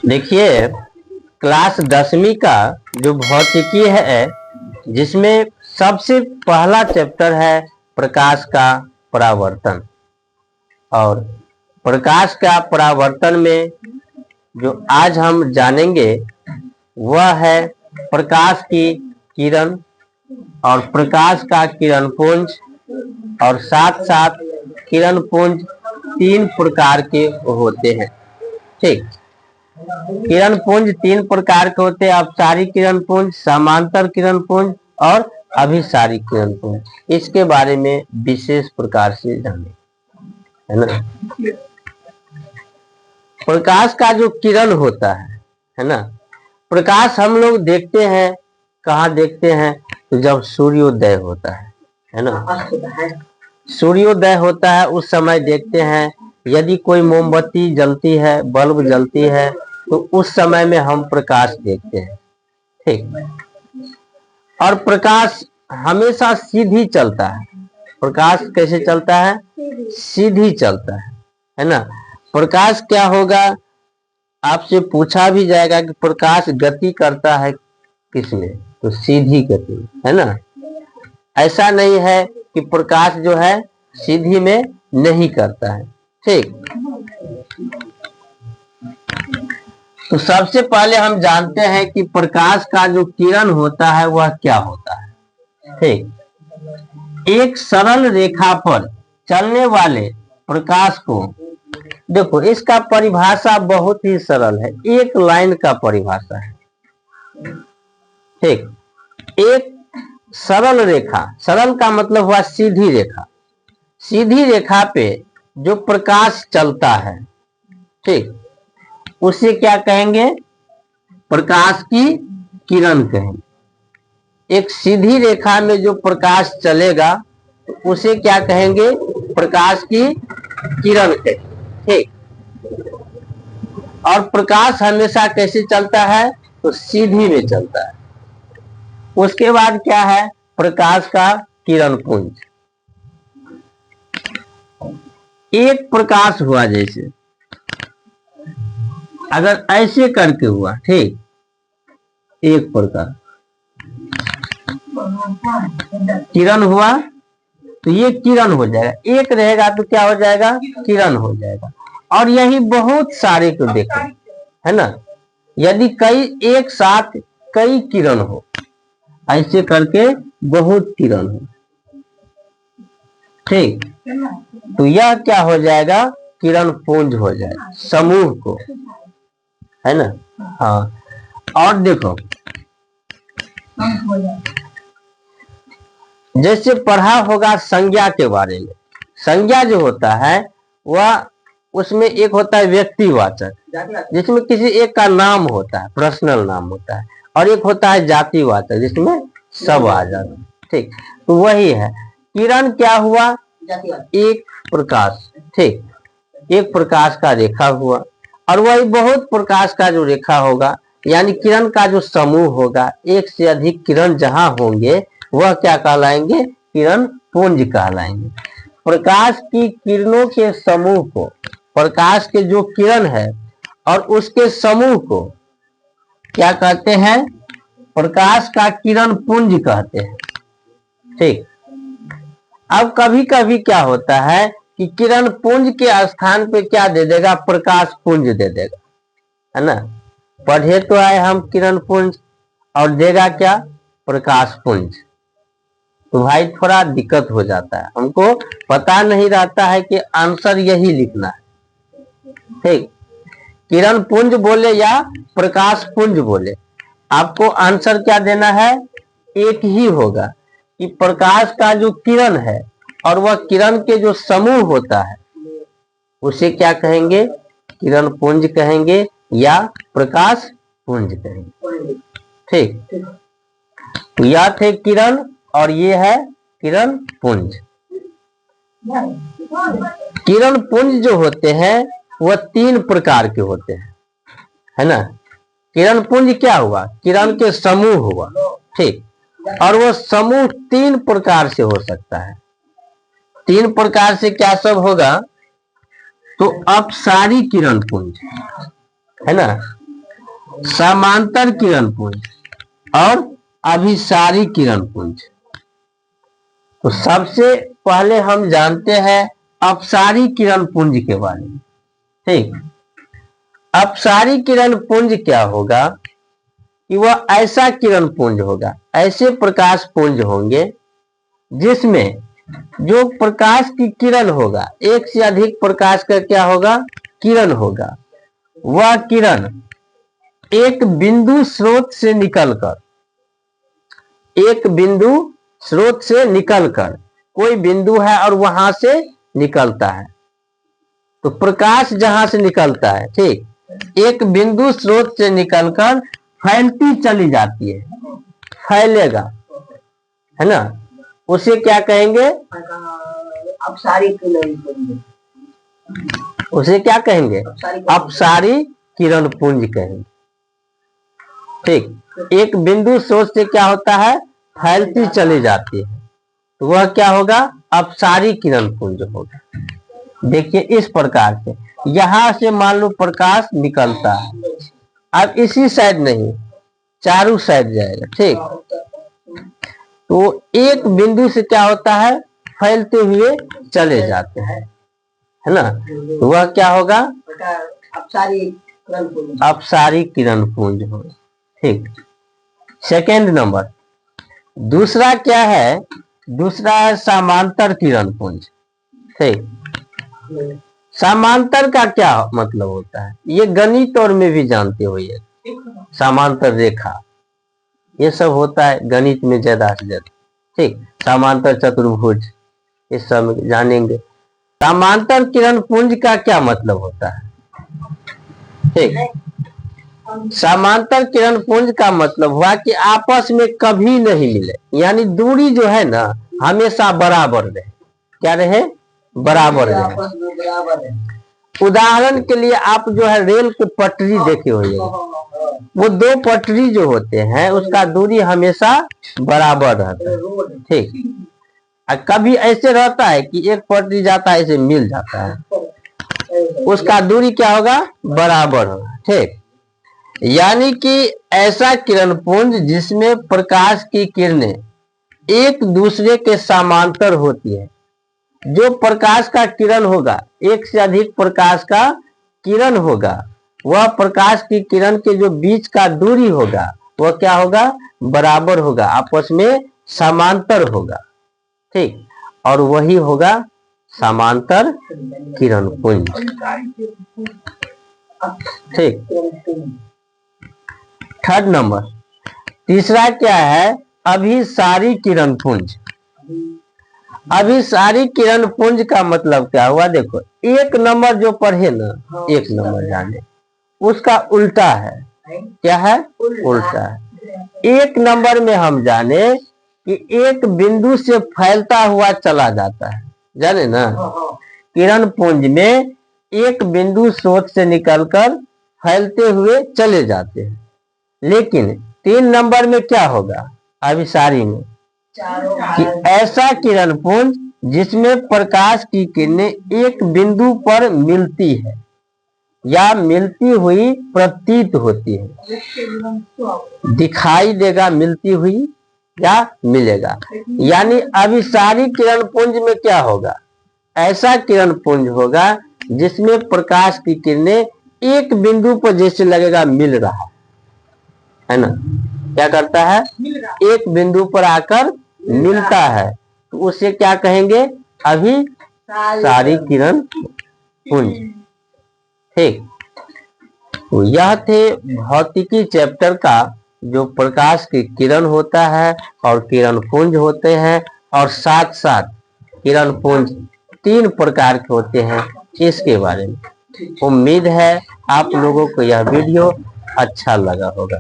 देखिए, क्लास 10वीं का जो भौतिकी है, जिसमें सबसे पहला चैप्टर है प्रकाश का परावर्तन। और प्रकाश का परावर्तन में जो आज हम जानेंगे वह है प्रकाश की किरण और प्रकाश का किरणपुंज, और साथ साथ किरणपुंज 3 प्रकार के होते हैं। ठीक, किरणपुंज 3 प्रकार के होते हैं: अपसारी किरणपुंज, समांतर किरणपुंज और अभिसारी किरणपुंज। इसके बारे में विशेष प्रकार से जानें, है ना। प्रकाश का जो किरण होता है ना, प्रकाश हम लोग देखते हैं, कहाँ देखते हैं? तो जब सूर्योदय होता है ना, सूर्योदय होता है उस समय देखते हैं। यदि कोई मोमबत्ती जलती है, बल्ब जलती है, तो उस समय में हम प्रकाश देखते हैं। ठीक, और प्रकाश हमेशा सीधी चलता है। प्रकाश कैसे चलता है? सीधी चलता है ना। प्रकाश क्या होगा, आपसे पूछा भी जाएगा कि प्रकाश गति करता है किसमें? तो सीधी गति, है ना। ऐसा नहीं है कि प्रकाश जो है सीधी में नहीं करता है। ठीक, तो सबसे पहले हम जानते हैं कि प्रकाश का जो किरण होता है वह क्या होता है। ठीक, एक सरल रेखा पर चलने वाले प्रकाश को, देखो इसका परिभाषा बहुत ही सरल है, एक लाइन का परिभाषा है। ठीक, एक सरल रेखा, सरल का मतलब हुआ सीधी रेखा, सीधी रेखा पे जो प्रकाश चलता है, ठीक, उसे क्या कहेंगे? प्रकाश की किरण कहेंगे। एक सीधी रेखा में जो प्रकाश चलेगा तो उसे क्या कहेंगे? प्रकाश की किरण कहेंगे। ठीक, और प्रकाश हमेशा कैसे चलता है? तो सीधी में चलता है। उसके बाद क्या है? प्रकाश का किरणपुंज। एक प्रकाश हुआ, जैसे अगर ऐसे करके हुआ, ठीक, एक प्रकाश किरण हुआ तो ये किरण हो जाएगा, एक रहेगा तो क्या हो जाएगा? किरण हो जाएगा। और यही बहुत सारे को देखें, है ना। यदि कई एक साथ कई किरण हो, ऐसे करके बहुत किरण हो, ठीक, तो यह क्या हो जाएगा? किरणपुंज हो जाएगा, समूह को, है ना। हाँ, और देखो जैसे पढ़ा होगा संज्ञा के बारे में। संज्ञा जो होता है वह, उसमें एक होता है व्यक्तिवाचक, जिसमें किसी एक का नाम होता है, पर्सनल नाम होता है, और एक होता है जातिवाचक, जिसमें सब आ जाता है। ठीक, तो वही है किरण। क्या हुआ? एक प्रकाश, ठीक, एक प्रकाश का रेखा हुआ, और वही बहुत प्रकाश का जो रेखा होगा, यानी किरण का जो समूह होगा, एक से अधिक किरण जहां होंगे वह क्या कहलाएंगे? किरण पुंज कहलाएंगे। प्रकाश की किरणों के समूह को, प्रकाश के जो किरण है और उसके समूह को क्या कहते हैं? प्रकाश का किरण पुंज कहते हैं। ठीक, अब कभी कभी क्या होता है कि किरण पुंज के स्थान पे क्या दे देगा? प्रकाश पुंज दे देगा, है ना। पढ़े तो आए हम किरण पुंज, और देगा क्या? प्रकाश पुंज। तो भाई थोड़ा दिक्कत हो जाता है, हमको पता नहीं रहता है कि आंसर यही लिखना है। ठीक, किरण पुंज बोले या प्रकाश पुंज बोले, आपको आंसर क्या देना है? एक ही होगा कि प्रकाश का जो किरण है और वह किरण के जो समूह होता है उसे क्या कहेंगे? किरण पुंज कहेंगे या प्रकाश पुंज कहेंगे। ठीक, तो यह थे किरण और ये है किरण पुंज। किरण पुंज जो होते हैं वह 3 प्रकार के होते हैं, है ना। किरण पुंज क्या हुआ? किरण के समूह हुआ, ठीक, और वह समूह 3 प्रकार से हो सकता है। 3 प्रकार से क्या सब होगा? तो अपसारी किरण पुंज, है ना। समांतर किरण पुंज और अभिसारी किरण पुंज। तो सबसे पहले हम जानते हैं अपसारी किरण पुंज के बारे में। ठीक, अपसारी किरण पुंज क्या होगा कि वह ऐसा किरण पुंज होगा, ऐसे प्रकाश पुंज होंगे जिसमें जो प्रकाश की किरण होगा, एक से अधिक प्रकाश का क्या होगा, किरण होगा, वह किरण एक बिंदु स्रोत से निकलकर, एक बिंदु स्रोत से निकलकर, कोई बिंदु है और वहां से निकलता है। तो प्रकाश जहां से निकलता है, ठीक, एक बिंदु स्रोत से निकलकर फैलती चली जाती है, फैलेगा, है ना, उसे क्या कहेंगे, अपसारी किरण पुंज। उसे क्या कहेंगे, अपसारी किरण पुंज कहेंगे। ठीक, एक बिंदु स्रोत से क्या होता है, फैलती चली जाती है, तो वह क्या होगा, अपसारी किरण पुंज होगा। देखिए इस प्रकार से यहां से मान लो प्रकाश निकलता है, अब इसी साइड नहीं, चारों साइड जाएगा। ठीक, तो एक बिंदु से क्या होता है, फैलते हुए चले जाते हैं, है ना, तो वह क्या होगा, अपसारी किरण पुंज होगा। ठीक, सेकेंड नंबर, दूसरा क्या है, दूसरा है समांतर किरण पुंज। ठीक, समांतर का क्या मतलब होता है, ये गणित और में भी जानते हो, ये समांतर रेखा, ये सब होता है गणित में ज्यादा से ज्यादा। ठीक, समांतर चतुर्भुज, इस सब जानेंगे। समांतर किरण पुंज का क्या मतलब होता है। ठीक, समांतर किरण पुंज का मतलब हुआ कि आपस में कभी नहीं मिले, यानी दूरी जो है ना हमेशा बराबर रहे। क्या रहे, बराबर रहे। उदाहरण के लिए आप जो है रेल की पटरी देखे हुए, वो दो पटरी जो होते हैं उसका दूरी हमेशा बराबर रहता है। ठीक, कभी ऐसे रहता है कि एक पटरी जाता है, ऐसे मिल जाता है, उसका दूरी क्या होगा, बराबर होगा। ठीक, यानी कि ऐसा किरण पुंज जिसमें प्रकाश की किरणें एक दूसरे के समांतर होती है। जो प्रकाश का किरण होगा, एक से अधिक प्रकाश का किरण होगा, वह प्रकाश की किरण के जो बीच का दूरी होगा वह क्या होगा, बराबर होगा, आपस में समांतर होगा। ठीक, और वही होगा समांतर किरण पुंज। ठीक, थर्ड नंबर, तीसरा क्या है, अभिसारी किरण पुंज। अभिसारी किरण पुंज का मतलब क्या हुआ, देखो एक नंबर जो पढ़े ना, एक नंबर जाने, उसका उल्टा है। क्या है, उल्टा है। एक नंबर में हम जाने कि एक बिंदु से फैलता हुआ चला जाता है, जाने ना, किरण पुंज में एक बिंदु स्रोत से निकलकर फैलते हुए चले जाते हैं। लेकिन 3 नंबर में क्या होगा, अभिसारी में, कि ऐसा किरण पुंज जिसमें प्रकाश की किरणें एक बिंदु पर मिलती है या मिलती हुई प्रतीत होती है, दिखाई देगा मिलती हुई या मिलेगा। यानी अभिसारी किरण पुंज में क्या होगा, ऐसा किरण पुंज होगा जिसमें प्रकाश की किरणें एक बिंदु पर जैसे लगेगा मिल रहा है ना, क्या करता है, एक बिंदु पर आकर मिलता है, तो उसे क्या कहेंगे, अभिसारी किरण पुंज। ठीक, तो यह थे भौतिकी चैप्टर का जो प्रकाश की किरण होता है और किरण पुंज होते हैं, और साथ साथ किरण पुंज 3 प्रकार के होते हैं, इसके बारे में। उम्मीद है आप लोगों को यह वीडियो अच्छा लगा होगा।